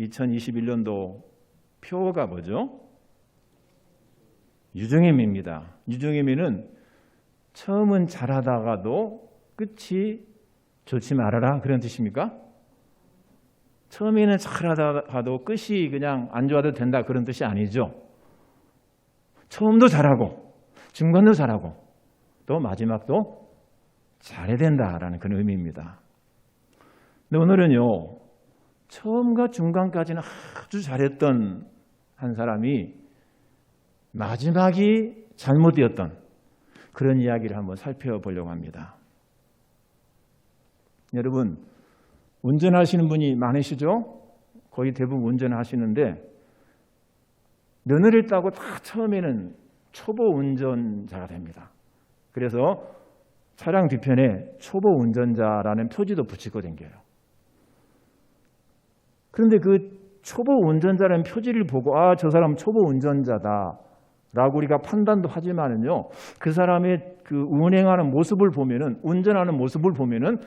2021년도 표가 뭐죠? 유종임입니다. 유종임에는 처음은 잘하다가도 끝이 좋지 말아라 그런 뜻입니까? 처음에는 잘하다가도 끝이 그냥 안 좋아도 된다 그런 뜻이 아니죠. 처음도 잘하고 중간도 잘하고 또 마지막도 잘해야 된다라는 그런 의미입니다. 근데 오늘은요, 처음과 중간까지는 아주 잘했던 한 사람이 마지막이 잘못되었던 그런 이야기를 한번 살펴보려고 합니다. 여러분, 운전하시는 분이 많으시죠? 거의 대부분 운전하시는데 면허를 따고 다 처음에는 초보 운전자가 됩니다. 그래서 차량 뒤편에 초보 운전자라는 표지도 붙이고 다녀요. 그런데 그 초보 운전자라는 표지를 보고 저 사람 초보 운전자다 라고 우리가 판단도 하지만은요, 그 사람의 그 운행하는 모습을 보면은, 운전하는 모습을 보면은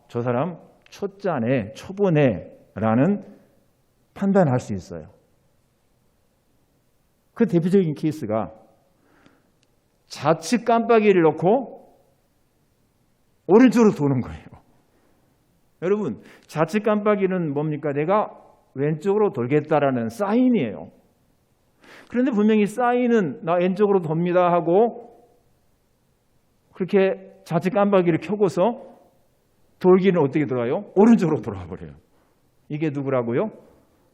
저 사람 초짜네, 초보네 라는 판단할 수 있어요. 그 대표적인 케이스가 좌측 깜빡이를 놓고 오른쪽으로 도는 거예요. 여러분, 좌측 깜빡이는 뭡니까? 내가 왼쪽으로 돌겠다라는 사인이에요. 그런데 분명히 사인은 나 왼쪽으로 돕니다 하고 그렇게 좌측 깜빡이를 켜고서 돌기는 어떻게 돌아요? 오른쪽으로 돌아와 버려요. 이게 누구라고요?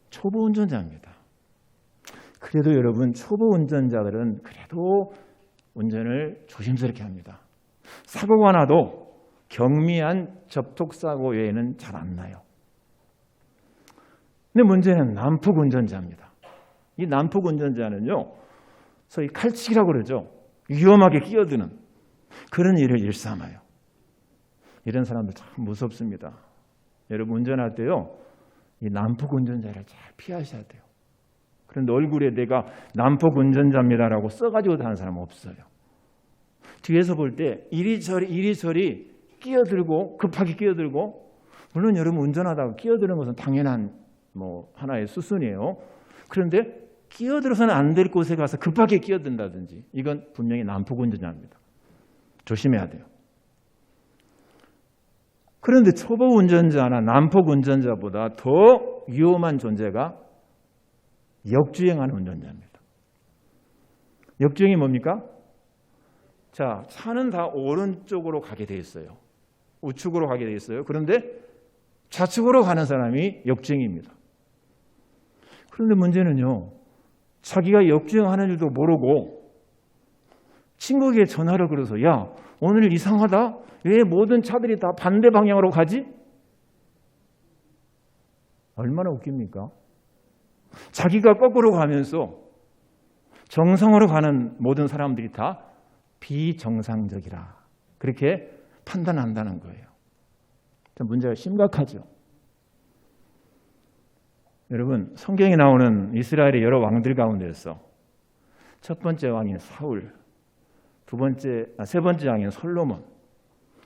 초보 운전자입니다. 그래도 여러분, 초보 운전자들은 그래도 운전을 조심스럽게 합니다. 사고가 나도 경미한 접촉사고 외에는 잘 안 나요. 근데 문제는 난폭 운전자입니다. 이 난폭 운전자는요, 소위 칼치기라고 그러죠. 위험하게 끼어드는 그런 일을 일삼아요. 이런 사람들 참 무섭습니다. 여러분, 운전할 때요, 이 난폭 운전자를 잘 피하셔야 돼요. 그런데 얼굴에 내가 난폭 운전자입니다라고 써가지고 다니는 사람은 없어요. 뒤에서 볼 때 이리저리 끼어들고, 급하게 끼어들고, 물론 여러분 운전하다가 끼어드는 것은 당연한 하나의 수순이에요. 그런데 끼어들어서는 안 될 곳에 가서 급하게 끼어든다든지, 이건 분명히 난폭 운전자입니다. 조심해야 돼요. 그런데 초보 운전자나 난폭 운전자보다 더 위험한 존재가 역주행하는 운전자입니다. 역주행이 뭡니까? 자, 차는 다 오른쪽으로 가게 돼 있어요. 우측으로 가게 돼 있어요. 그런데 좌측으로 가는 사람이 역주행입니다. 그런데 문제는요, 자기가 역주행하는 줄도 모르고 친구에게 전화를 걸어서 야, 오늘 이상하다. 왜 모든 차들이 다 반대 방향으로 가지? 얼마나 웃깁니까? 자기가 거꾸로 가면서 정상으로 가는 모든 사람들이 다 비정상적이라 그렇게 판단한다는 거예요. 문제가 심각하죠. 여러분, 성경에 나오는 이스라엘의 여러 왕들 가운데서 첫 번째 왕인 사울, 세 번째 왕인 솔로몬,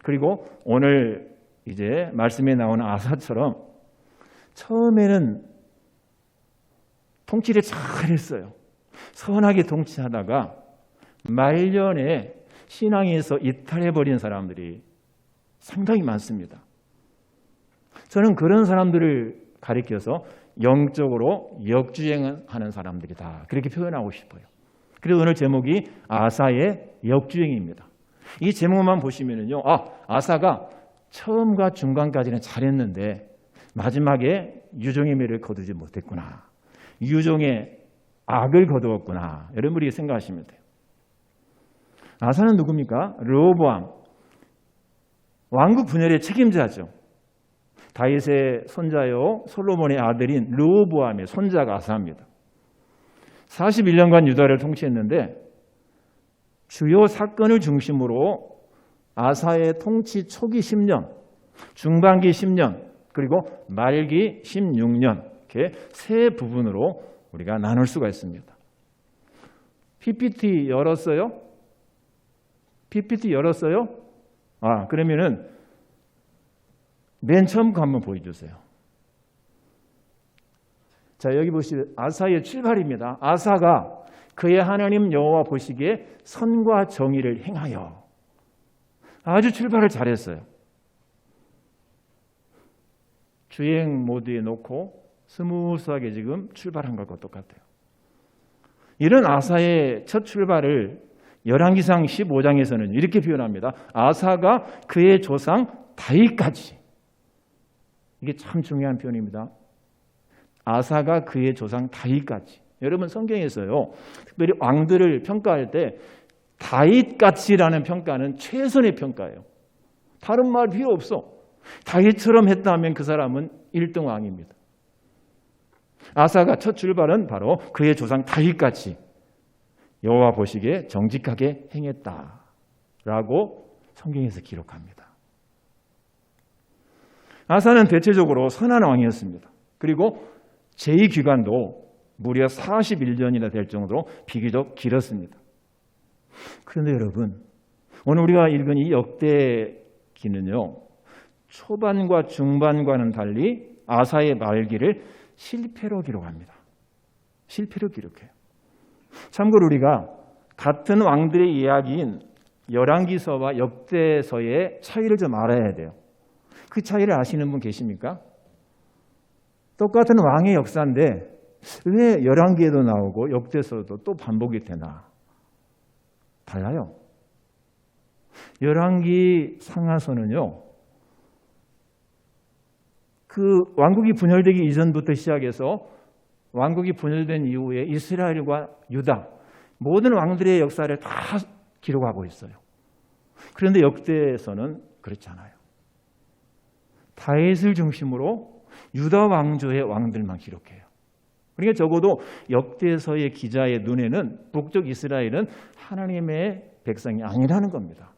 그리고 오늘 이제 말씀에 나오는 아사처럼 처음에는 통치를 잘했어요. 선하게 통치하다가 말년에 신앙에서 이탈해버린 사람들이 상당히 많습니다. 저는 그런 사람들을 가리켜서 영적으로 역주행하는 사람들이다, 그렇게 표현하고 싶어요. 그래서 오늘 제목이 아사의 역주행입니다. 이 제목만 보시면은요, 아사가 처음과 중간까지는 잘했는데 마지막에 유종의 매를 거두지 못했구나, 유종의 악을 거두었구나, 여러분이 생각하시면 돼요. 아사는 누굽니까? 르호보암, 왕국 분열의 책임자죠. 다윗의 손자요 솔로몬의 아들인 르호보암의 손자가 아사입니다. 41년간 유다를 통치했는데 주요 사건을 중심으로 아사의 통치 초기 10년, 중반기 10년, 그리고 말기 16년, 이렇게 세 부분으로 우리가 나눌 수가 있습니다. PPT 열었어요? PPT 열었어요? 그러면은 맨 처음 거 한번 보여주세요. 자, 여기 보시면 아사의 출발입니다. 아사가 그의 하나님 여호와 보시기에 선과 정의를 행하여. 아주 출발을 잘했어요. 주행 모드에 놓고 스무스하게 지금 출발한 것과 똑같아요. 이런 아사의 첫 출발을 열왕기상 15장에서는 이렇게 표현합니다. 아사가 그의 조상 다윗까지. 이게 참 중요한 표현입니다. 아사가 그의 조상 다윗까지. 여러분 성경에서요, 특별히 왕들을 평가할 때 다윗같이라는 평가는 최선의 평가예요. 다른 말 필요 없어. 다윗처럼 했다면 그 사람은 1등 왕입니다. 아사가 첫 출발은 바로 그의 조상 다윗같이 여호와 보시기에 정직하게 행했다라고 성경에서 기록합니다. 아사는 대체적으로 선한 왕이었습니다. 그리고 제2기간도 무려 41년이나 될 정도로 비교적 길었습니다. 그런데 여러분, 오늘 우리가 읽은 이 역대기는요, 초반과 중반과는 달리 아사의 말기를 실패로 기록합니다. 실패로 기록해요. 참고로 우리가 같은 왕들의 이야기인 열왕기서와 역대서의 차이를 좀 알아야 돼요. 그 차이를 아시는 분 계십니까? 똑같은 왕의 역사인데 왜 열왕기에도 나오고 역대서도 또 반복이 되나? 달라요. 열왕기 상하서는요, 그 왕국이 분열되기 이전부터 시작해서 왕국이 분열된 이후에 이스라엘과 유다 모든 왕들의 역사를 다 기록하고 있어요. 그런데 역대에서는 그렇지 않아요. 다윗을 중심으로 유다 왕조의 왕들만 기록해요. 그러니까 적어도 역대서의 기자의 눈에는 북쪽 이스라엘은 하나님의 백성이 아니라는 겁니다.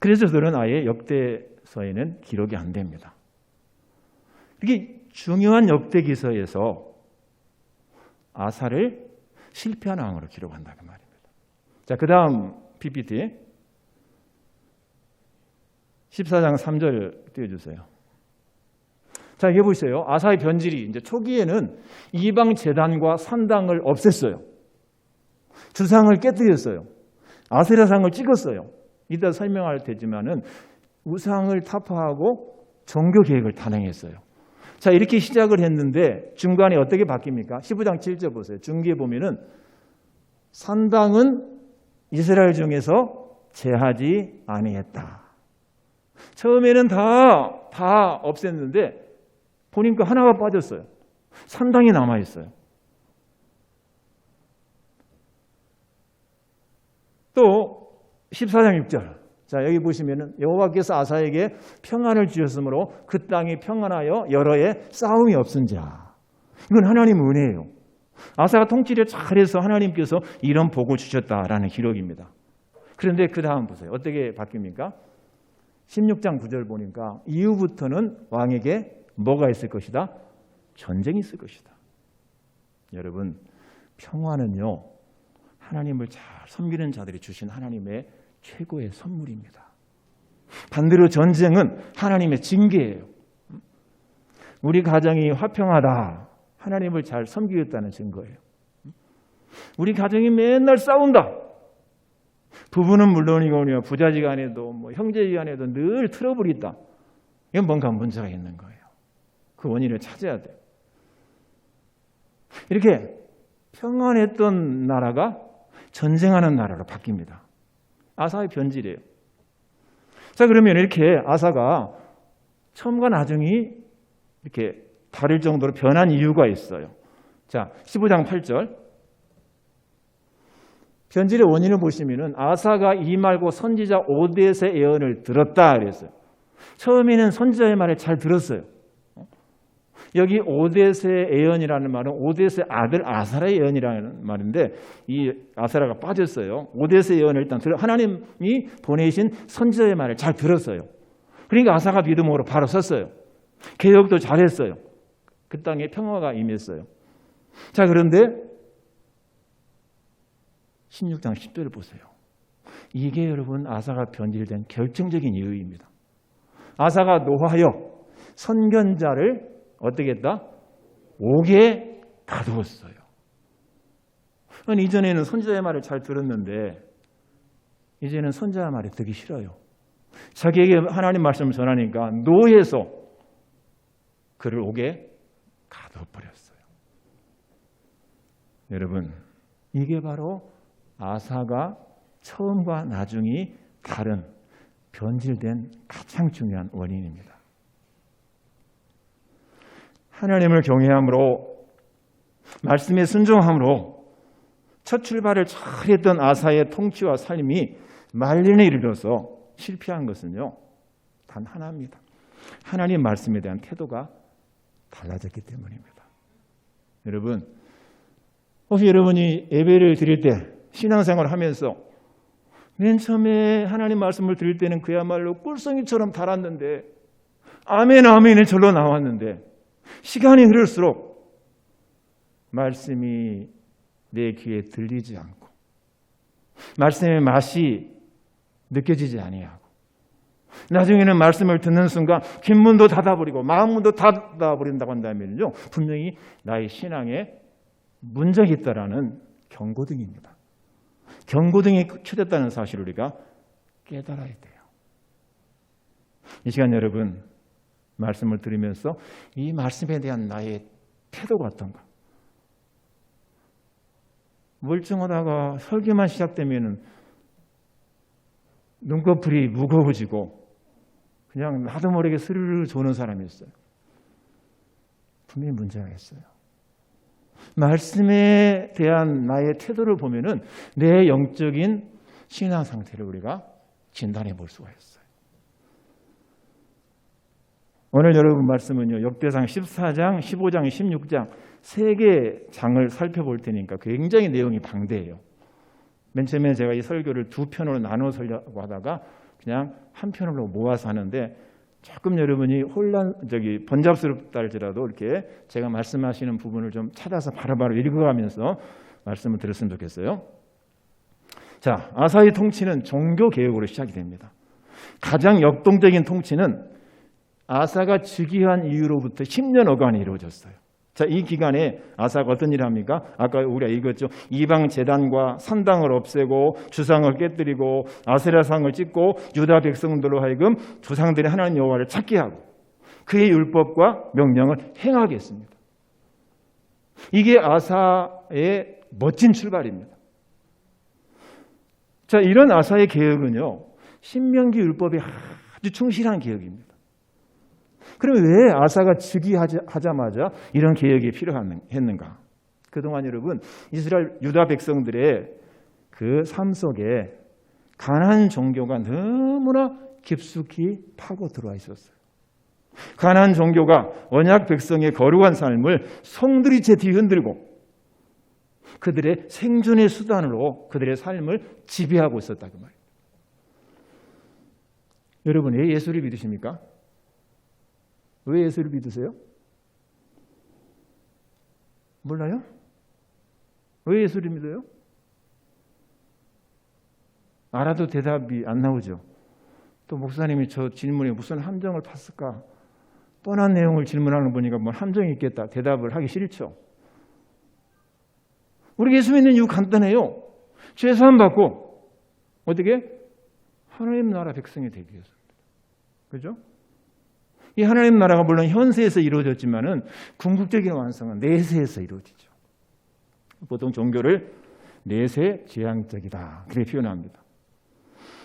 그래서 저는 아예 역대서에는 기록이 안 됩니다. 이게 중요한 역대기서에서 아사를 실패한 왕으로 기록한다 그 말입니다. 자, 그 다음 PPT 14장 3절 띄워주세요. 자, 이게 보세요. 아사의 변질이 이제 초기에는 이방 제단과 산당을 없앴어요. 주상을 깨뜨렸어요. 아세라상을 찍었어요. 이따 설명할 테지만은 우상을 타파하고 종교 계획을 단행했어요. 자, 이렇게 시작을 했는데 중간에 어떻게 바뀝니까? 15장 7절 보세요. 중기에 보면은 산당은 이스라엘 중에서 제하지 아니했다. 처음에는 다 없앴는데 보니까 하나가 빠졌어요. 산당이 남아있어요. 또 14장 6절. 자, 여기 보시면은 여호와께서 아사에게 평안을 주셨으므로 그 땅이 평안하여 여러 해 싸움이 없은 자. 이건 하나님의 은혜예요. 아사가 통치를 잘해서 하나님께서 이런 복을 주셨다라는 기록입니다. 그런데 그 다음 보세요. 어떻게 바뀝니까? 16장 9절 보니까 이후부터는 왕에게 뭐가 있을 것이다? 전쟁이 있을 것이다. 여러분, 평화는요, 하나님을 잘 섬기는 자들이 주신 하나님의 최고의 선물입니다. 반대로 전쟁은 하나님의 징계예요. 우리 가정이 화평하다. 하나님을 잘 섬기겠다는 증거예요. 우리 가정이 맨날 싸운다. 부부는 물론이거니와 부자지간에도 형제지간에도 늘 트러블이 있다. 이건 뭔가 문제가 있는 거예요. 그 원인을 찾아야 돼요. 이렇게 평안했던 나라가 전쟁하는 나라로 바뀝니다. 아사의 변질이에요. 자, 그러면 이렇게 아사가 처음과 나중이 이렇게 다를 정도로 변한 이유가 있어요. 자, 15장 8절. 변질의 원인을 보시면은 아사가 이 말고 선지자 오뎃의 예언을 들었다 그랬어요. 처음에는 선지자의 말을 잘 들었어요. 여기 오뎃의 예언이라는 말은 오뎃의 아들 아사라의 예언이라는 말인데 이 아사라가 빠졌어요. 오뎃의 예언을 일단 하나님이 보내신 선지자의 말을 잘 들었어요. 그러니까 아사가 믿음으로 바로 섰어요. 개혁도 잘했어요. 그 땅에 평화가 임했어요. 자, 그런데 16장 10절을 보세요. 이게 여러분 아사가 변질된 결정적인 이유입니다. 아사가 노하여 선견자를 어떻게 했다? 옥에 가두었어요. 이전에는 선지자의 말을 잘 들었는데 이제는 선지자의 말이 듣기 싫어요. 자기에게 하나님 말씀을 전하니까 노해서 그를 옥에 가둬버렸어요. 여러분, 이게 바로 아사가 처음과 나중이 다른 변질된 가장 중요한 원인입니다. 하나님을 경외함으로 말씀에 순종함으로 첫 출발을 잘했던 아사의 통치와 삶이 말년에 이르러서 실패한 것은요, 단 하나입니다. 하나님 말씀에 대한 태도가 달라졌기 때문입니다. 여러분, 혹시 여러분이 예배를 드릴 때 신앙생활을 하면서 맨 처음에 하나님 말씀을 드릴 때는 그야말로 꿀송이처럼 달았는데 아멘 아멘이 절로 나왔는데 시간이 흐를수록 말씀이 내 귀에 들리지 않고 말씀의 맛이 느껴지지 아니하고 나중에는 말씀을 듣는 순간 귓문도 닫아버리고 마음문도 닫아버린다고 한다면요, 분명히 나의 신앙에 문제가 있다라는 경고등입니다. 경고등이 켜졌다는 사실을 우리가 깨달아야 돼요. 이 시간 여러분, 말씀을 들으면서 이 말씀에 대한 나의 태도가 어떤가? 멀쩡하다가 설교만 시작되면 눈꺼풀이 무거워지고 그냥 나도 모르게 스르르 도는 사람이 있어요. 분명히 문제가 있어요. 말씀에 대한 나의 태도를 보면은 내 영적인 신앙 상태를 우리가 진단해 볼 수가 있어요. 오늘 여러분 말씀은요, 역대상 14장, 15장, 16장 세 개의 장을 살펴볼 테니까 굉장히 내용이 방대해요. 맨 처음에 제가 이 설교를 두 편으로 나눠 설려고 하다가 그냥 한 편으로 모아서 하는데 조금 여러분이 번잡스럽다 할지라도 이렇게 제가 말씀하시는 부분을 좀 찾아서 바로바로 읽어가면서 말씀을 들었으면 좋겠어요. 자, 아사의 통치는 종교 개혁으로 시작이 됩니다. 가장 역동적인 통치는 아사가 즉위한 이후로부터 10년 어간이 이루어졌어요. 자, 이 기간에 아사가 어떤 일을 합니까? 아까 우리가 읽었죠. 이방 제단과 산당을 없애고 주상을 깨뜨리고 아세라상을 찍고 유다 백성들로 하여금 조상들의 하나님 여호와를 찾게 하고 그의 율법과 명령을 행하게 했습니다. 이게 아사의 멋진 출발입니다. 자, 이런 아사의 개혁은요, 신명기 율법에 아주 충실한 개혁입니다. 그럼 왜 아사가 즉위하자마자 이런 개혁이 필요했는가? 그동안 여러분, 이스라엘 유다 백성들의 그 삶 속에 가나안 종교가 너무나 깊숙이 파고 들어와 있었어요. 가나안 종교가 언약 백성의 거룩한 삶을 송두리째 뒤흔들고 그들의 생존의 수단으로 그들의 삶을 지배하고 있었다 그 말이에요. 여러분, 왜 예수를 믿으십니까? 왜 예수를 믿으세요? 몰라요? 왜 예수를 믿어요? 알아도 대답이 안 나오죠. 또 목사님이 저 질문에 무슨 함정을 팠을까? 뻔한 내용을 질문하는 거 보니까 뭐 함정이 있겠다. 대답을 하기 싫죠. 우리 예수 믿는 이유 간단해요. 죄사함 받고 어떻게? 하나님 나라 백성이 되기 위해서입니다. 그죠? 이 하나님 나라가 물론 현세에서 이루어졌지만은 궁극적인 완성은 내세에서 이루어지죠. 보통 종교를 내세 지향적이다 그렇게 표현합니다.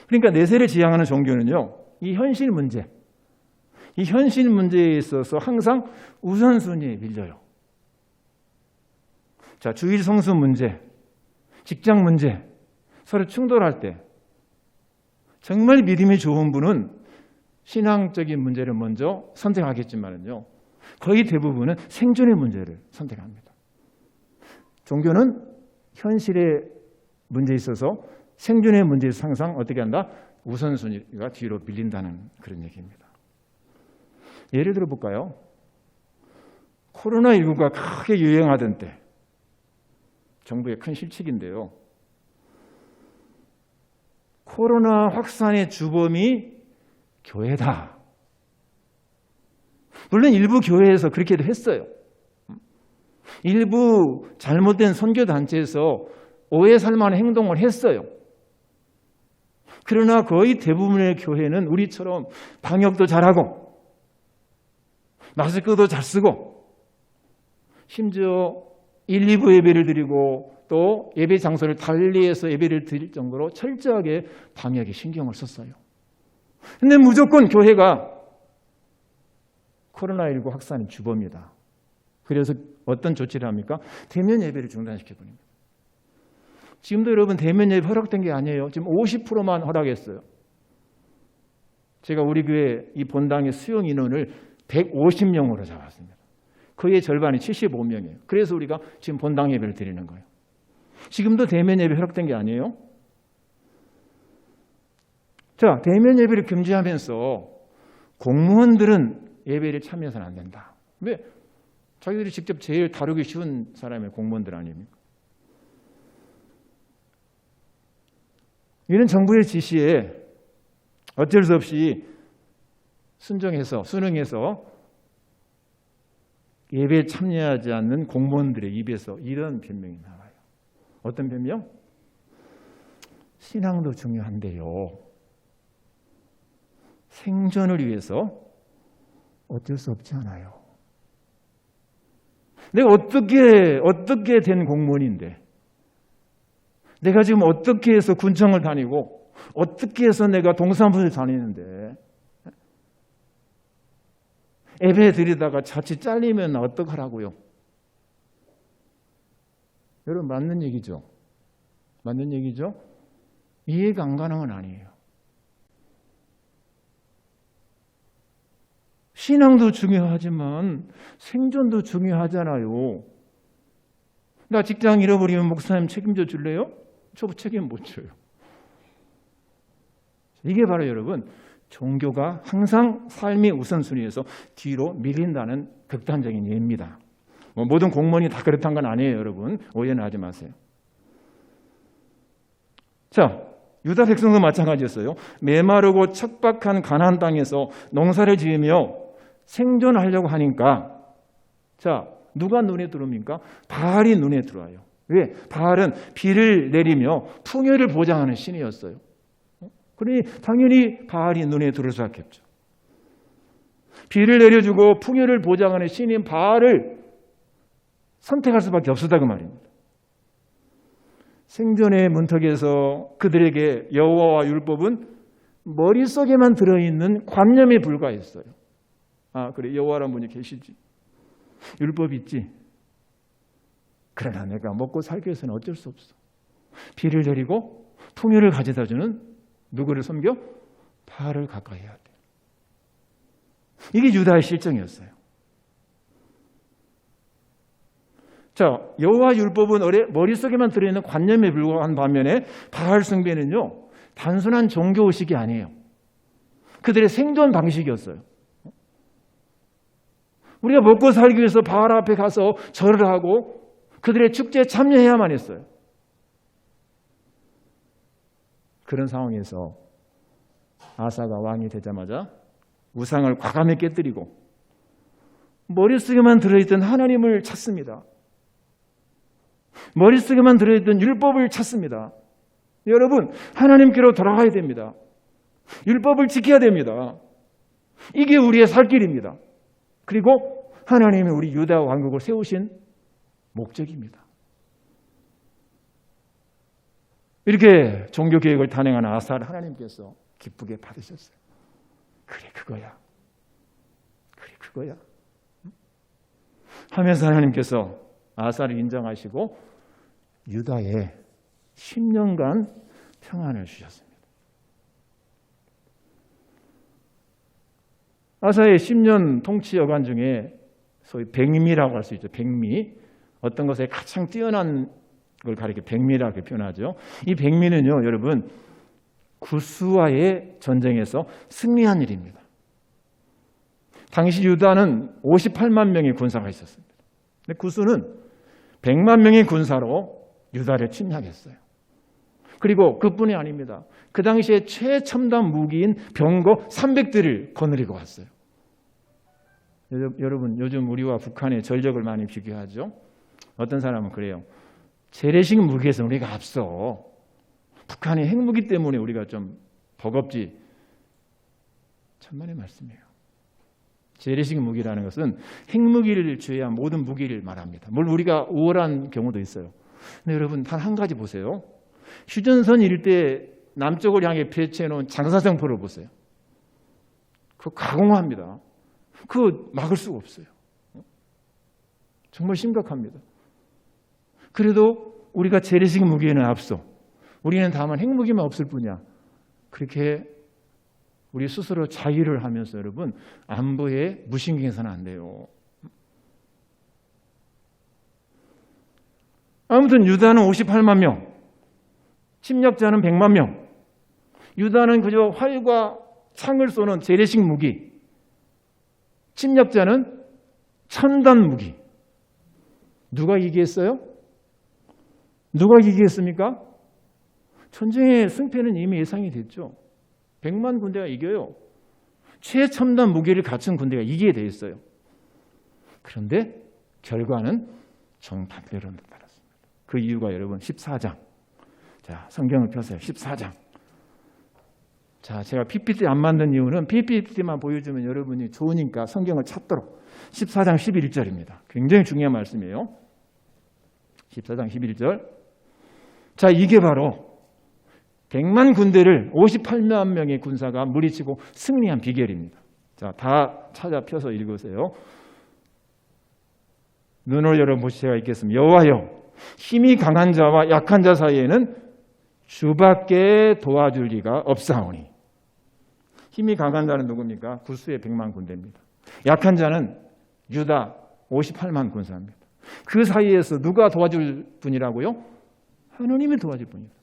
그러니까 내세를 지향하는 종교는요, 이 현실 문제에 있어서 항상 우선순위에 밀려요. 자, 주일 성수 문제, 직장 문제, 서로 충돌할 때 정말 믿음이 좋은 분은 신앙적인 문제를 먼저 선택하겠지만요, 거의 대부분은 생존의 문제를 선택합니다. 종교는 현실의 문제에 있어서 생존의 문제에서 항상 어떻게 한다? 우선순위가 뒤로 밀린다는 그런 얘기입니다. 예를 들어 볼까요? 코로나19가 크게 유행하던 때 정부의 큰 실책인데요. 코로나 확산의 주범이 교회다. 물론 일부 교회에서 그렇게도 했어요. 일부 잘못된 선교단체에서 오해 살 만한 행동을 했어요. 그러나 거의 대부분의 교회는 우리처럼 방역도 잘하고 마스크도 잘 쓰고 심지어 1, 2부 예배를 드리고 또 예배 장소를 달리해서 예배를 드릴 정도로 철저하게 방역에 신경을 썼어요. 근데 무조건 교회가 코로나19 확산의 주범이다. 그래서 어떤 조치를 합니까? 대면 예배를 중단시켜버립니다. 지금도 여러분 대면 예배 허락된 게 아니에요. 지금 50%만 허락했어요. 제가 우리 교회 이 본당의 수용 인원을 150명으로 잡았습니다. 그의 절반이 75명이에요. 그래서 우리가 지금 본당 예배를 드리는 거예요. 지금도 대면 예배 허락된 게 아니에요. 자, 대면 예배를 금지하면서 공무원들은 예배를 참여해서는 안 된다. 왜? 자기들이 직접 제일 다루기 쉬운 사람의 공무원들 아닙니까? 이런 정부의 지시에 어쩔 수 없이 순응해서 예배에 참여하지 않는 공무원들의 입에서 이런 변명이 나와요. 어떤 변명? 신앙도 중요한데요. 생존을 위해서 어쩔 수 없지 않아요. 내가 어떻게 된 공무원인데, 내가 지금 어떻게 해서 군청을 다니고 어떻게 해서 내가 동사무소를 다니는데 예배 드리다가 자칫 잘리면 어떡하라고요? 여러분 맞는 얘기죠? 맞는 얘기죠? 이해가 안 가는 건 아니에요. 신앙도 중요하지만 생존도 중요하잖아요. 나 직장 잃어버리면 목사님 책임져 줄래요? 저 책임 못 져요. 이게 바로 여러분 종교가 항상 삶의 우선순위에서 뒤로 밀린다는 극단적인 예입니다. 모든 공무원이 다 그렇다는 건 아니에요. 여러분 오해는 하지 마세요. 자, 유다 백성도 마찬가지였어요. 메마르고 척박한 가나안 땅에서 농사를 지으며 생존하려고 하니까 자, 누가 눈에 들어옵니까? 바알이 눈에 들어와요. 왜? 바알은 비를 내리며 풍요를 보장하는 신이었어요. 그러니 당연히 바알이 눈에 들어올 수밖에 없죠. 비를 내려주고 풍요를 보장하는 신인 바알을 선택할 수밖에 없었다 그 말입니다. 생존의 문턱에서 그들에게 여호와와 율법은 머릿속에만 들어있는 관념에 불과했어요. 아, 그래, 여호와라는 분이 계시지. 율법 있지. 그러나 내가 먹고 살기 위해서는 어쩔 수 없어. 비를 내리고 풍요를 가져다주는 누구를 섬겨? 바알을 가까이 해야 돼. 이게 유다의 실정이었어요. 자, 여호와 율법은 머릿속에만 들어있는 관념에 불과한 반면에 바알 숭배는요 단순한 종교의식이 아니에요. 그들의 생존 방식이었어요. 우리가 먹고 살기 위해서 바알 앞에 가서 절을 하고 그들의 축제에 참여해야만 했어요. 그런 상황에서 아사가 왕이 되자마자 우상을 과감히 깨뜨리고 머릿속에만 들어있던 하나님을 찾습니다. 머릿속에만 들어있던 율법을 찾습니다. 여러분, 하나님께로 돌아가야 됩니다. 율법을 지켜야 됩니다. 이게 우리의 살 길입니다. 그리고 하나님이 우리 유다 왕국을 세우신 목적입니다. 이렇게 종교개혁을 단행한 아사를 하나님께서 기쁘게 받으셨어요. 그래 그거야. 그래 그거야. 하면서 하나님께서 아사를 인정하시고 유다에 10년간 평안을 주셨습니다. 아사의 10년 통치 여간 중에 소위 백미라고 할 수 있죠. 백미. 어떤 것에 가장 뛰어난 걸 가리켜 백미라고 표현하죠. 이 백미는요, 여러분 구스와의 전쟁에서 승리한 일입니다. 당시 유다는 58만 명의 군사가 있었습니다. 근데 구스는 100만 명의 군사로 유다를 침략했어요. 그리고 그뿐이 아닙니다. 그 당시에 최첨단 무기인 병거 300대를 거느리고 왔어요. 여러분 요즘 우리와 북한의 전력을 많이 비교하죠. 어떤 사람은 그래요. 재래식 무기에서 우리가 앞서. 북한이 핵무기 때문에 우리가 좀 버겁지. 천만의 말씀이에요. 재래식 무기라는 것은 핵무기를 제외한 모든 무기를 말합니다. 물론 우리가 우월한 경우도 있어요. 근데 여러분 단 한 가지 보세요. 휴전선 일대 남쪽을 향해 배치해 놓은 장사정포를 보세요. 그거 가공합니다. 그거 막을 수가 없어요. 정말 심각합니다. 그래도 우리가 재래식 무기에는 앞서 우리는 다만 핵무기만 없을 뿐이야. 그렇게 우리 스스로 자유를 하면서 여러분 안보에 무신경해서는 안 돼요. 아무튼 유다는 58만 명, 침략자는 100만 명. 유다는 그저 활과 창을 쏘는 재래식 무기, 침략자는 첨단 무기. 누가 이기겠어요? 누가 이기겠습니까? 전쟁의 승패는 이미 예상이 됐죠. 100만 군대가 이겨요. 최첨단 무기를 갖춘 군대가 이기게 돼 있어요. 그런데 결과는 정반대로 나타났습니다. 그 이유가 여러분 14장. 자, 성경을 펴세요. 14장. 자, 제가 PPT 안 만든 이유는 PPT만 보여주면 여러분이 좋으니까 성경을 찾도록. 14장 11절입니다. 굉장히 중요한 말씀이에요. 14장 11절. 자, 이게 바로 100만 군대를 58만 명의 군사가 물리치고 승리한 비결입니다. 자, 다 찾아 펴서 읽으세요. 눈을 열어보시 제가 읽겠습니다. 여호와여, 힘이 강한 자와 약한 자 사이에는 주밖에 도와줄 리가 없사오니. 힘이 강한 자는 누굽니까? 구스의 100만 군대입니다. 약한 자는 유다 58만 군사입니다. 그 사이에서 누가 도와줄 분이라고요? 하나님이 도와줄 분이다.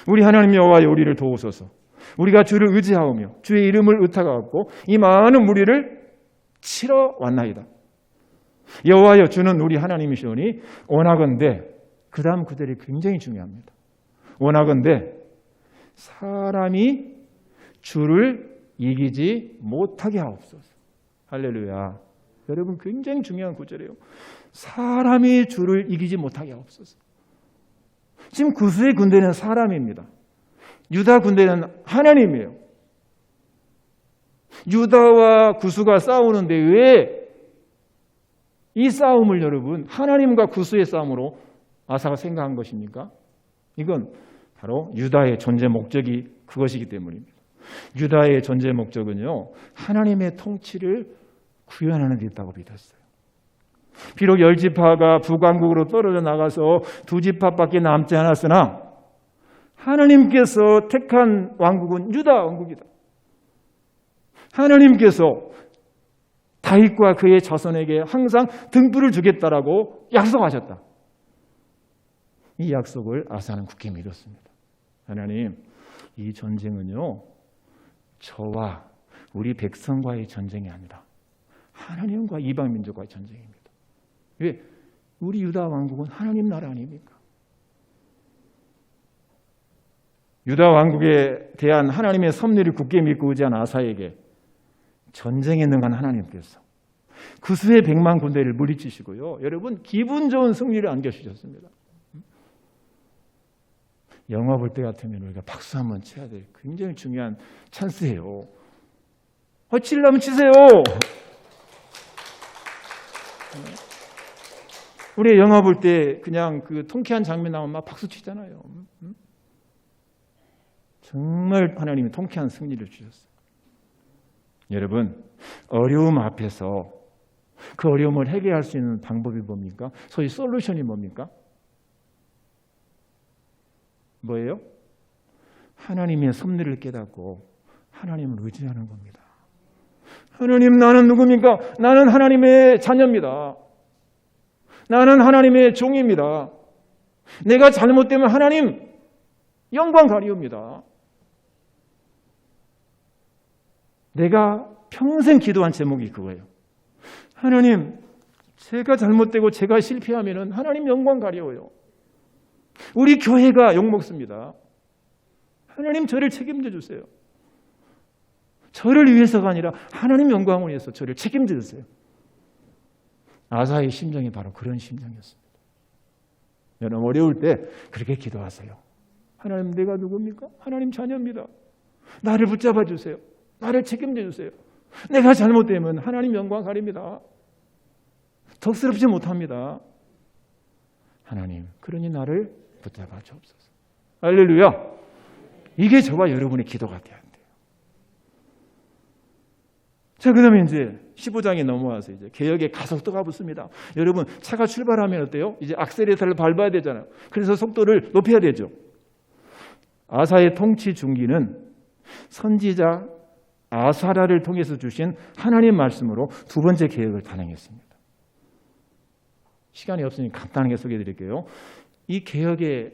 우리 하나님 여호와여 우리를 도우소서. 우리가 주를 의지하오며 주의 이름을 의탁하고 이 많은 무리를 치러 왔나이다. 여호와여 주는 우리 하나님이시오니 원하건대, 그 다음 구절이 굉장히 중요합니다. 원하건대 사람이 주를 이기지 못하게 하옵소서. 할렐루야. 여러분 굉장히 중요한 구절이에요. 사람이 주를 이기지 못하게 하옵소서. 지금 구스의 군대는 사람입니다. 유다 군대는 하나님이에요. 유다와 구스가 싸우는데 왜 이 싸움을 여러분 하나님과 구스의 싸움으로 아사가 생각한 것입니까? 이건 바로 유다의 존재 목적이 그것이기 때문입니다. 유다의 존재 목적은요, 하나님의 통치를 구현하는 데 있다고 믿었어요. 비록 10지파가 북왕국으로 떨어져 나가서 2지파밖에 남지 않았으나 하나님께서 택한 왕국은 유다 왕국이다. 하나님께서 다윗과 그의 자손에게 항상 등불을 주겠다라고 약속하셨다. 이 약속을 아사는 굳게 믿었습니다. 하나님, 이 전쟁은요, 저와 우리 백성과의 전쟁이 아니라 하나님과 이방 민족과의 전쟁입니다. 왜? 우리 유다 왕국은 하나님 나라 아닙니까? 유다 왕국에 대한 하나님의 섭리를 굳게 믿고 의지한 아사에게 전쟁에 능한 하나님께서 구스의 100만 군대를 물리치시고요. 여러분 기분 좋은 승리를 안겨주셨습니다. 영화 볼 때 같으면 우리가 박수 한번 쳐야 될 굉장히 중요한 찬스예요. 치려면 치세요. 우리 영화 볼 때 그냥 그 통쾌한 장면 나오면 막 박수 치잖아요. 정말 하나님이 통쾌한 승리를 주셨어요. 여러분, 어려움 앞에서 그 어려움을 해결할 수 있는 방법이 뭡니까? 소위 솔루션이 뭡니까? 뭐예요? 하나님의 섭리를 깨닫고 하나님을 의지하는 겁니다. 하나님, 나는 누굽니까? 나는 하나님의 자녀입니다. 나는 하나님의 종입니다. 내가 잘못되면 하나님 영광 가리웁니다. 내가 평생 기도한 제목이 그거예요. 하나님, 제가 잘못되고 제가 실패하면 하나님 영광 가려워요. 우리 교회가 욕먹습니다. 하나님 저를 책임져 주세요. 저를 위해서가 아니라 하나님 영광을 위해서 저를 책임져 주세요. 아사의 심정이 바로 그런 심정이었습니다. 여러분 어려울 때 그렇게 기도하세요. 하나님, 내가 누굽니까? 하나님 자녀입니다. 나를 붙잡아 주세요. 나를 책임져 주세요. 내가 잘못되면 하나님 영광 가립니다. 덕스럽지 못합니다. 하나님, 그러니 나를 붙잡아 주옵소서. 할렐루야. 이게 저와 여러분의 기도가 돼야 돼요. 자, 그 다음에 이제 15장에 넘어와서 이제 개혁의 가속도가 붙습니다. 여러분, 차가 출발하면 어때요? 이제 악셀레이터를 밟아야 되잖아요. 그래서 속도를 높여야 되죠. 아사의 통치 중기는 선지자 아사랴를 통해서 주신 하나님 말씀으로 두 번째 개혁을 단행했습니다. 시간이 없으니 간단하게 소개해 드릴게요. 이 개혁의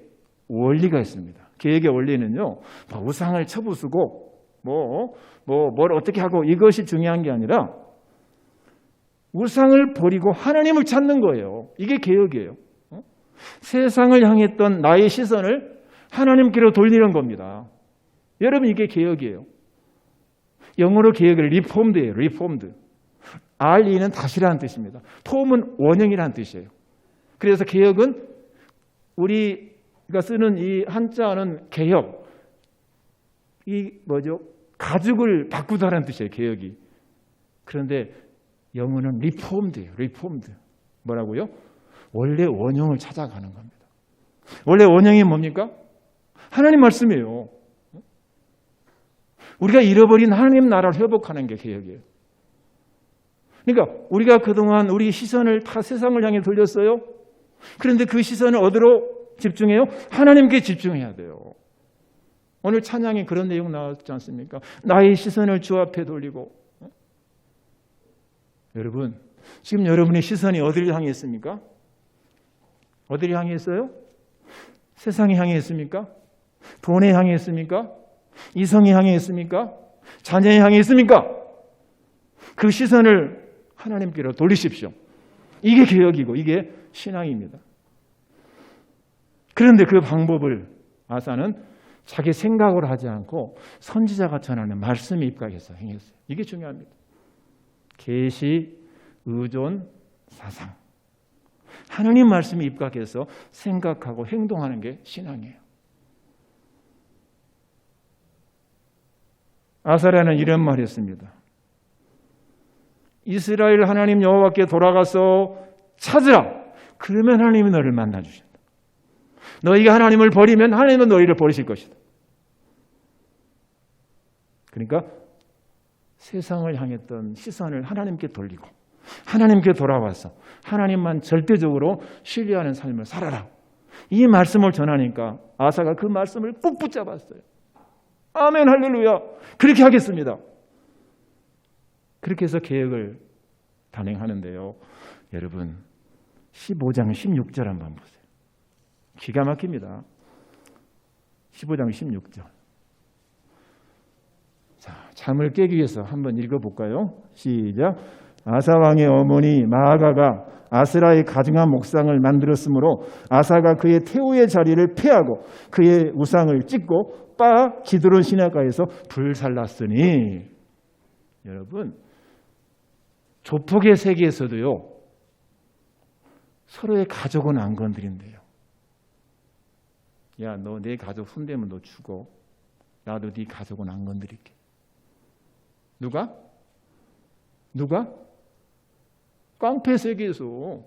원리가 있습니다. 개혁의 원리는요, 우상을 쳐부수고 뭘 어떻게 하고 이것이 중요한 게 아니라 우상을 버리고 하나님을 찾는 거예요. 이게 개혁이에요. 세상을 향했던 나의 시선을 하나님께로 돌리는 겁니다. 여러분, 이게 개혁이에요. 영어로 개혁을 리폼드예요. 리폼드. RE는 다시라는 뜻입니다. 폼은 원형이라는 뜻이에요. 그래서 개혁은 우리가 쓰는 이 한자어는 개혁, 이 뭐죠? 가죽을 바꾸다라는 뜻이에요. 개혁이. 그런데 영어는 리폼드예요. 리폼드. 뭐라고요? 원래 원형을 찾아가는 겁니다. 원래 원형이 뭡니까? 하나님 말씀이에요. 우리가 잃어버린 하나님 나라를 회복하는 게 개혁이에요. 그러니까 우리가 그동안 우리 시선을 다 세상을 향해 돌렸어요. 그런데 그 시선을 어디로 집중해요? 하나님께 집중해야 돼요. 오늘 찬양에 그런 내용 나왔지 않습니까? 나의 시선을 주 앞에 돌리고. 여러분, 지금 여러분의 시선이 어디를 향해 있습니까? 어디를 향해 있어요? 세상에 향해 있습니까? 돈에 향해 있습니까? 이성에 향해 있습니까? 자녀에 향해 있습니까? 그 시선을 하나님께로 돌리십시오. 이게 개혁이고 이게 신앙입니다. 그런데 그 방법을 아사는 자기 생각으로 하지 않고 선지자가 전하는 말씀에 입각해서 행했어요. 이게 중요합니다. 계시, 의존, 사상. 하나님 말씀에 입각해서 생각하고 행동하는 게 신앙이에요. 아사랴는 이런 말을 했습니다. 이스라엘 하나님 여호와께 돌아가서 찾으라. 그러면 하나님이 너를 만나주신다. 너희가 하나님을 버리면 하나님은 너희를 버리실 것이다. 그러니까 세상을 향했던 시선을 하나님께 돌리고 하나님께 돌아와서 하나님만 절대적으로 신뢰하는 삶을 살아라. 이 말씀을 전하니까 아사가 그 말씀을 꼭 붙잡았어요. 아멘, 할렐루야. 그렇게 하겠습니다. 그렇게 해서 계획을 단행하는데요. 여러분, 15장 16절 한번 보세요. 기가 막힙니다. 15장 16절. 자, 잠을 깨기 위해서 한번 읽어볼까요? 시작. 아사 왕의 어머니 마아가가 아스라의 가증한 목상을 만들었으므로 아사가 그의 태우의 자리를 폐하고 그의 우상을 찢고 빠 기드론 시내가에서 불살랐으니. 여러분, 조폭의 세계에서도요, 서로의 가족은 안 건드린대요. 야, 너 내 가족 손대면 너 죽어. 나도 네 가족은 안 건드릴게. 누가? 깡패 세계에서,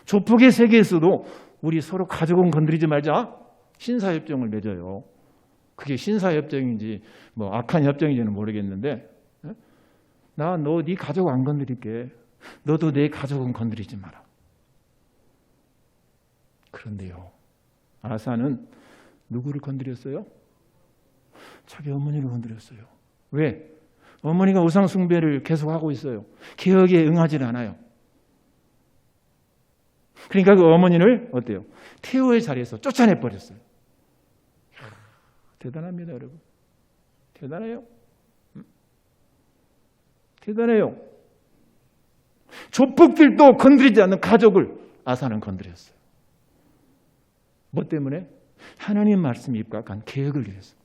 조폭의 세계에서도 우리 서로 가족은 건드리지 말자. 신사협정을 맺어요. 그게 신사협정인지 뭐 악한 협정인지는 모르겠는데, 나 너 네 가족 안 건드릴게. 너도 내 가족은 건드리지 마라. 그런데요, 아사는 누구를 건드렸어요? 자기 어머니를 건드렸어요. 왜? 어머니가 우상 숭배를 계속하고 있어요. 개혁에 응하지 않아요. 그러니까 그 어머니를 어때요? 태우의 자리에서 쫓아내버렸어요. 대단합니다, 여러분. 대단해요. 대단해요. 조폭들도 건드리지 않는 가족을 아사는 건드렸어요. 뭐 때문에? 하나님 말씀에 입각한 계획을 위해서.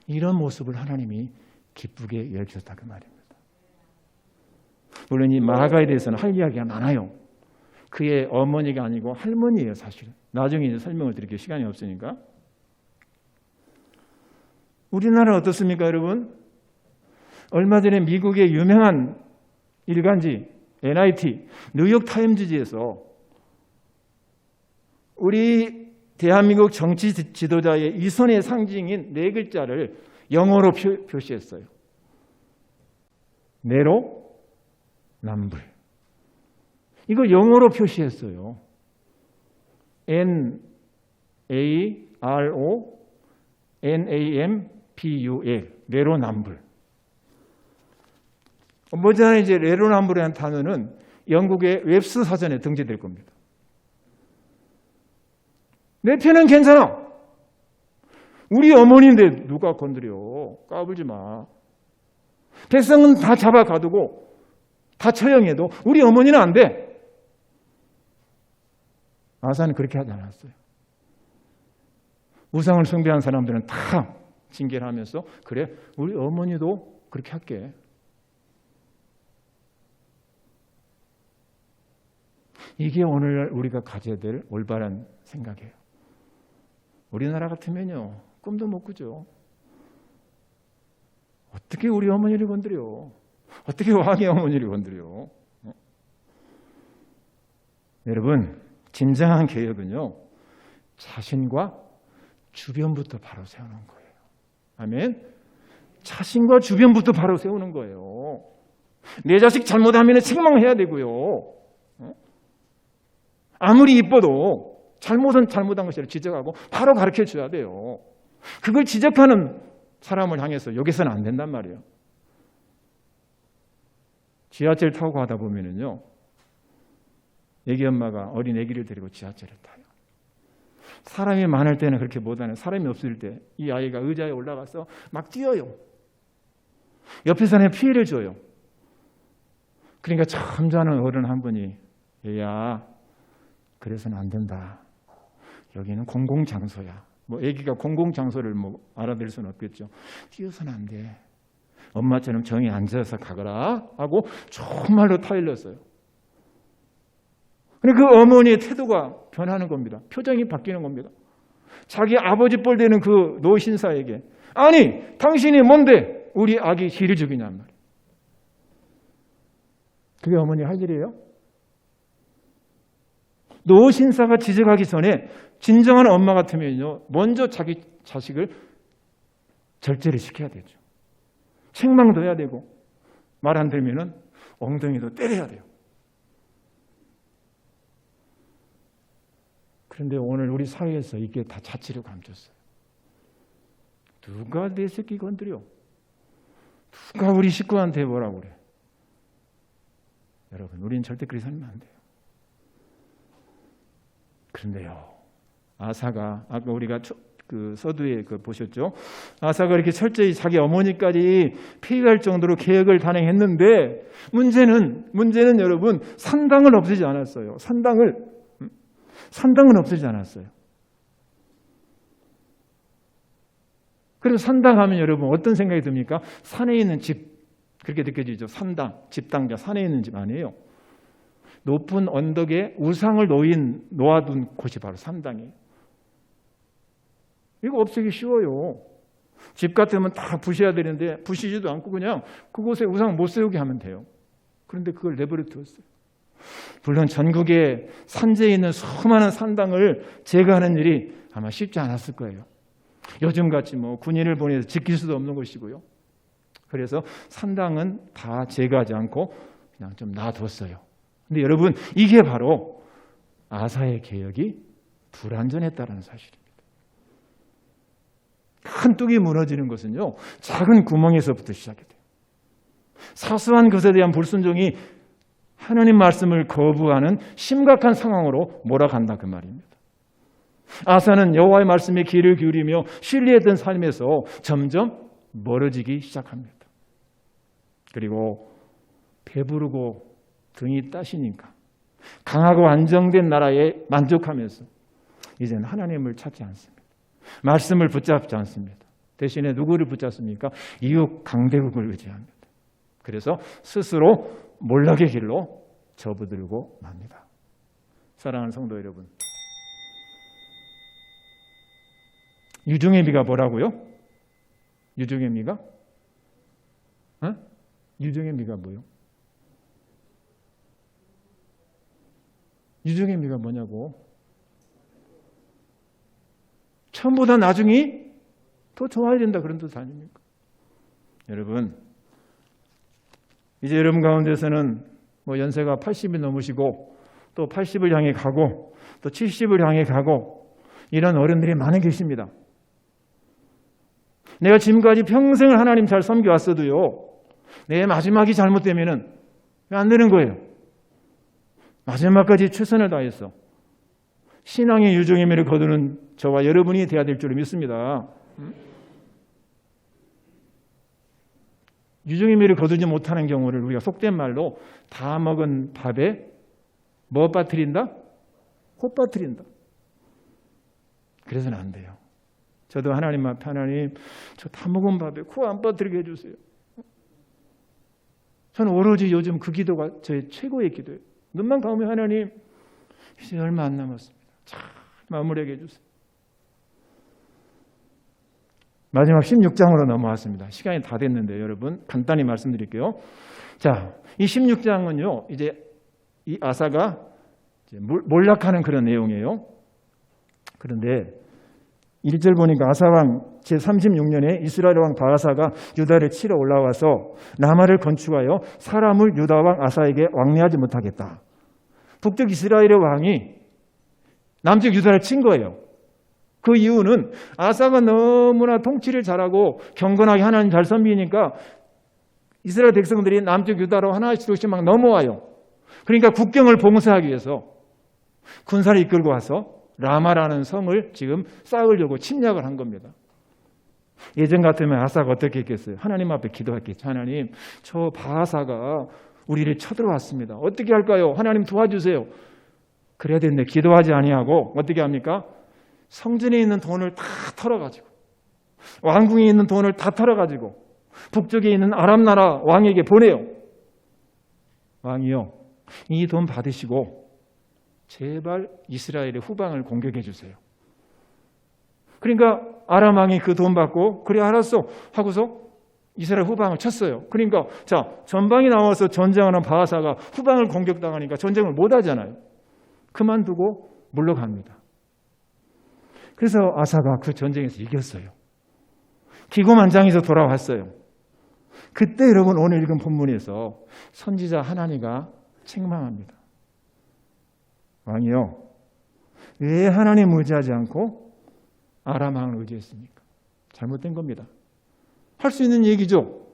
이런 모습을 하나님이 기쁘게 여기셨다 그 말입니다. 물론 이 마아가에 대해서는 할 이야기가 많아요. 그의 어머니가 아니고 할머니예요, 사실은. 나중에 이제 설명을 드릴게요. 시간이 없으니까. 우리나라는 어떻습니까, 여러분? 얼마 전에 미국의 유명한 일간지 NIT, 뉴욕타임즈지에서 우리 대한민국 정치 지도자의 위선의 상징인 4글자를 영어로 표시했어요. 내로남불. 이거 영어로 표시했어요. NARONAMBUL. 내로남불. 머지않아 이제 내로남불이라는 단어는 영국의 웹스 사전에 등재될 겁니다. 내 편은 괜찮아. 우리 어머니인데 누가 건드려. 까불지 마. 백성은 다 잡아가두고 다 처형해도 우리 어머니는 안 돼. 아사는 그렇게 하지 않았어요. 우상을 숭배한 사람들은 다 징계를 하면서 그래, 우리 어머니도 그렇게 할게. 이게 오늘 우리가 가져야 될 올바른 생각이에요. 우리나라 같으면요, 꿈도 못 꾸죠. 어떻게 우리 어머니를 건드려? 어떻게 왕의 어머니를 건드려? 여러분, 진정한 개혁은요, 자신과 주변부터 바로 세우는 거예요. 아멘? 자신과 주변부터 바로 세우는 거예요. 내 자식 잘못하면 책망해야 되고요. 아무리 이뻐도 잘못은 잘못한 것이라 지적하고 바로 가르쳐줘야 돼요. 그걸 지적하는 사람을 향해서 여기서는 안 된단 말이에요. 지하철 타고 가다 보면은요, 애기 엄마가 어린 애기를 데리고 지하철을 타요. 사람이 많을 때는 그렇게 못하는, 사람이 없을 때 이 아이가 의자에 올라가서 막 뛰어요. 옆에 사람에 피해를 줘요. 그러니까 점잖은 어른 한 분이, 얘야, 그래서는 안 된다. 여기는 공공장소야. 뭐 애기가 공공장소를 뭐 알아들 수는 없겠죠. 뛰어서는 안 돼. 엄마처럼 정이 앉아서 가거라 하고 정말로 타일렀어요. 근데 그 어머니의 태도가 변하는 겁니다. 표정이 바뀌는 겁니다. 자기 아버지 뻘 되는 그 노신사에게, 아니 당신이 뭔데 우리 아기 희를 죽이냔 말이에요. 그게 어머니 할 일이에요? 노신사가 지적하기 전에 진정한 엄마 같으면요, 먼저 자기 자식을 절제를 시켜야 되죠. 책망도 해야 되고, 말 안 들면은 엉덩이도 때려야 돼요. 그런데 오늘 우리 사회에서 이게 다 자취를 감췄어요. 누가 내 새끼 건드려? 누가 우리 식구한테 뭐라고 그래? 여러분, 우리는 절대 그렇게 살면 안 돼요. 그런데요, 아사가 아까 우리가 그 서두에 그 보셨죠? 아사가 이렇게 철저히 자기 어머니까지 폐위할 정도로 개혁을 단행했는데 문제는 여러분, 산당을 없애지 않았어요. 산당은 없애지 않았어요. 그래서 산당하면 여러분 어떤 생각이 듭니까? 산에 있는 집, 그렇게 느껴지죠. 산당, 집당자, 산에 있는 집 아니에요. 높은 언덕에 우상을 놓아둔 곳이 바로 산당이에요. 이거 없애기 쉬워요. 집 같으면 다 부셔야 되는데 부시지도 않고 그냥 그곳에 우상 못 세우게 하면 돼요. 그런데 그걸 내버려 두었어요. 물론 전국에 산지에 있는 수많은 산당을 제거하는 일이 아마 쉽지 않았을 거예요. 요즘같이 뭐 군인을 보내서 지킬 수도 없는 것이고요. 그래서 산당은 다 제거하지 않고 그냥 좀 놔뒀어요. 근데 여러분, 이게 바로 아사의 개혁이 불완전했다는 사실입니다. 큰 뚝이 무너지는 것은요, 작은 구멍에서부터 시작이 돼요. 사소한 것에 대한 불순종이 하나님 말씀을 거부하는 심각한 상황으로 몰아간다, 그 말입니다. 아사는 여호와의 말씀에 귀를 기울이며 신뢰했던 삶에서 점점 멀어지기 시작합니다. 그리고 배부르고 등이 따시니까 강하고 안정된 나라에 만족하면서 이제는 하나님을 찾지 않습니다. 말씀을 붙잡지 않습니다. 대신에 누구를 붙잡습니까? 이웃 강대국을 의지합니다. 그래서 스스로 몰락의 길로 접어들고 맙니다. 사랑하는 성도 여러분, 유종의 미가 뭐라고요? 유종의 미가? 유종의 미가 뭐요? 유종의 미가 뭐냐고? 처음보다 나중이 더 좋아야 된다, 그런 뜻 아닙니까? 여러분, 이제 여러분 가운데서는 뭐 연세가 80이 넘으시고 또 80을 향해 가고 또 70을 향해 가고 이런 어른들이 많이 계십니다. 내가 지금까지 평생을 하나님 잘 섬겨왔어도요, 내 마지막이 잘못되면은 안 되는 거예요. 마지막까지 최선을 다했어. 신앙의 유종의 미를 거두는 저와 여러분이 돼야 될 줄 믿습니다. 유종의 미를 거두지 못하는 경우를 우리가 속된 말로 다 먹은 밥에 뭐 빠뜨린다? 호 빠뜨린다. 그래서는 안 돼요. 저도 하나님 앞에, 하나님, 저 다 먹은 밥에 코 안 빠뜨리게 해주세요. 저는 오로지 요즘 그 기도가 저의 최고의 기도예요. 눈만 감으면 하나님, 이제 얼마 안 남았습니다. 잘 마무리하게 해주세요. 마지막 16장으로 넘어왔습니다. 시간이 다 됐는데 여러분 간단히 말씀드릴게요. 자, 이 16장은요, 이제 이 아사가 이제 몰락하는 그런 내용이에요. 그런데 1절 보니까 아사왕 제36년에 이스라엘 왕 바아사가 유다를 치러 올라와서 라마를 건축하여 사람을 유다 왕 아사에게 왕래하지 못하겠다. 북쪽 이스라엘의 왕이 남쪽 유다를 친 거예요. 그 이유는 아사가 너무나 통치를 잘하고 경건하게 하나님 잘 섬기니까 이스라엘 백성들이 남쪽 유다로 하나씩 막 넘어와요. 그러니까 국경을 봉쇄하기 위해서 군사를 이끌고 와서 라마라는 성을 지금 쌓으려고 침략을 한 겁니다. 예전 같으면 아사가 어떻게 했겠어요? 하나님 앞에 기도했겠죠. 하나님, 저 바아사가 우리를 쳐들어왔습니다. 어떻게 할까요? 하나님 도와주세요. 그래야 되는데 기도하지 아니하고 어떻게 합니까? 성전에 있는 돈을 다 털어가지고, 왕궁에 있는 돈을 다 털어가지고 북쪽에 있는 아람 나라 왕에게 보내요. 왕이요, 이 돈 받으시고 제발 이스라엘의 후방을 공격해 주세요. 그러니까 아람 왕이 그 돈 받고 그래 알았어 하고서 이스라엘 후방을 쳤어요. 그러니까 자, 전방이 나와서 전쟁하는 바아사가 후방을 공격당하니까 전쟁을 못 하잖아요. 그만두고 물러갑니다. 그래서 아사가 그 전쟁에서 이겼어요. 기고만장해서 돌아왔어요. 그때 여러분 오늘 읽은 본문에서 선지자 하나니가 책망합니다. 왕이요, 왜 하나님 의지하지 않고 아람 왕을 의지했습니까? 잘못된 겁니다. 할 수 있는 얘기죠.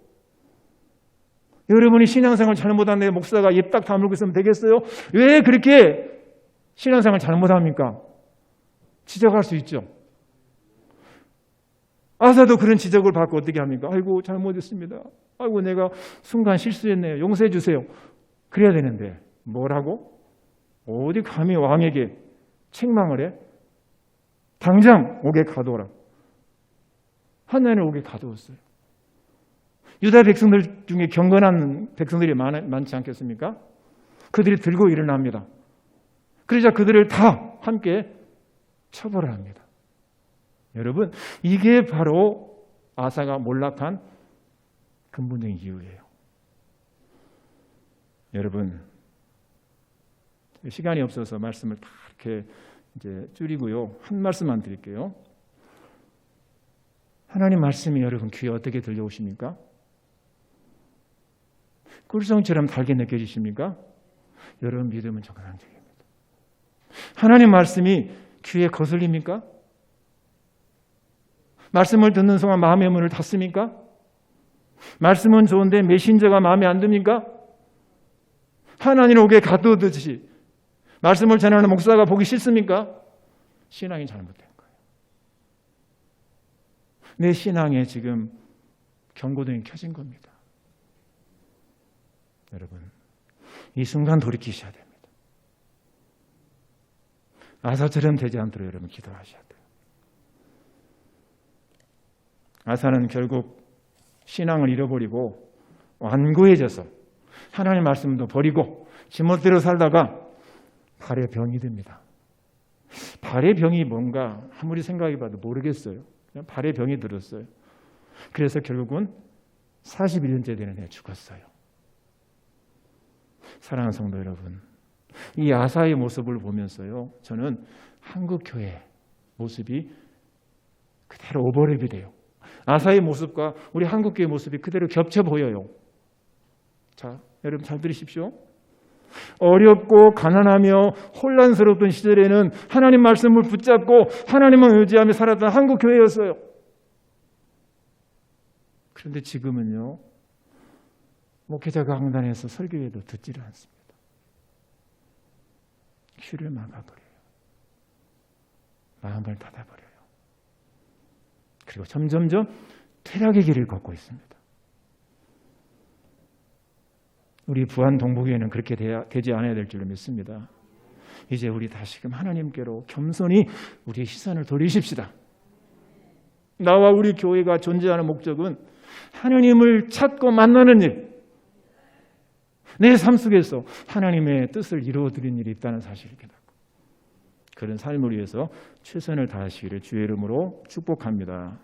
여러분이 신앙생활 잘못한 내 목사가 입 딱 다물고 있으면 되겠어요? 왜 그렇게 신앙생활 잘못합니까? 지적할 수 있죠. 아사도 그런 지적을 받고 어떻게 합니까? 아이고 잘못했습니다. 아이고 내가 순간 실수했네요. 용서해 주세요. 그래야 되는데 뭐라고? 어디 감히 왕에게 책망을 해? 당장 옥에 가두어라. 하나님을 옥에 가두었어요. 유다 백성들 중에 경건한 백성들이 많지 않겠습니까? 그들이 들고 일어납니다. 그러자 그들을 다 함께 처벌을 합니다. 여러분, 이게 바로 아사가 몰락한 근본적인 이유예요. 여러분, 시간이 없어서 말씀을 다 이렇게 이제 줄이고요. 한 말씀만 드릴게요. 하나님 말씀이 여러분 귀에 어떻게 들려오십니까? 꿀성처럼 달게 느껴지십니까? 여러분 믿음은 정상적입니다. 하나님 말씀이 귀에 거슬립니까? 말씀을 듣는 순간 마음의 문을 닫습니까? 말씀은 좋은데 메신저가 마음에 안 듭니까? 하나님을 옥에 가두듯이 말씀을 전하는 목사가 보기 싫습니까? 신앙이 잘못된 거예요. 내 신앙에 지금 경고등이 켜진 겁니다. 여러분, 이 순간 돌이키셔야 됩니다. 아사처럼 되지 않도록 여러분 기도하셔야 돼요. 아사는 결국 신앙을 잃어버리고 완고해져서 하나님의 말씀도 버리고 지멋대로 살다가 발에 병이 듭니다. 발에 병이 뭔가 아무리 생각해봐도 모르겠어요. 그냥 발에 병이 들었어요. 그래서 결국은 41년째 되는 애 죽었어요. 사랑하는 성도 여러분, 이 아사의 모습을 보면서요, 저는 한국 교회 모습이 그대로 오버랩이 돼요. 아사의 모습과 우리 한국 교회 모습이 그대로 겹쳐 보여요. 자, 여러분 잘 들으십시오. 어렵고 가난하며 혼란스럽던 시절에는 하나님 말씀을 붙잡고 하나님을 의지하며 살았던 한국 교회였어요. 그런데 지금은요, 목회자가 강단에서 설교해도 듣지를 않습니다. 귀를 막아버려요. 마음을 닫아버려요. 그리고 점점점 퇴락의 길을 걷고 있습니다. 우리 부안 동북교회는 그렇게 되지 않아야 될 줄로 믿습니다. 이제 우리 다시금 하나님께로 겸손히 우리의 시선을 돌리십시다. 나와 우리 교회가 존재하는 목적은 하나님을 찾고 만나는 일, 내 삶 속에서 하나님의 뜻을 이루어드리는 일이 있다는 사실을 깨닫고 그런 삶을 위해서 최선을 다하시기를 주의 이름으로 축복합니다.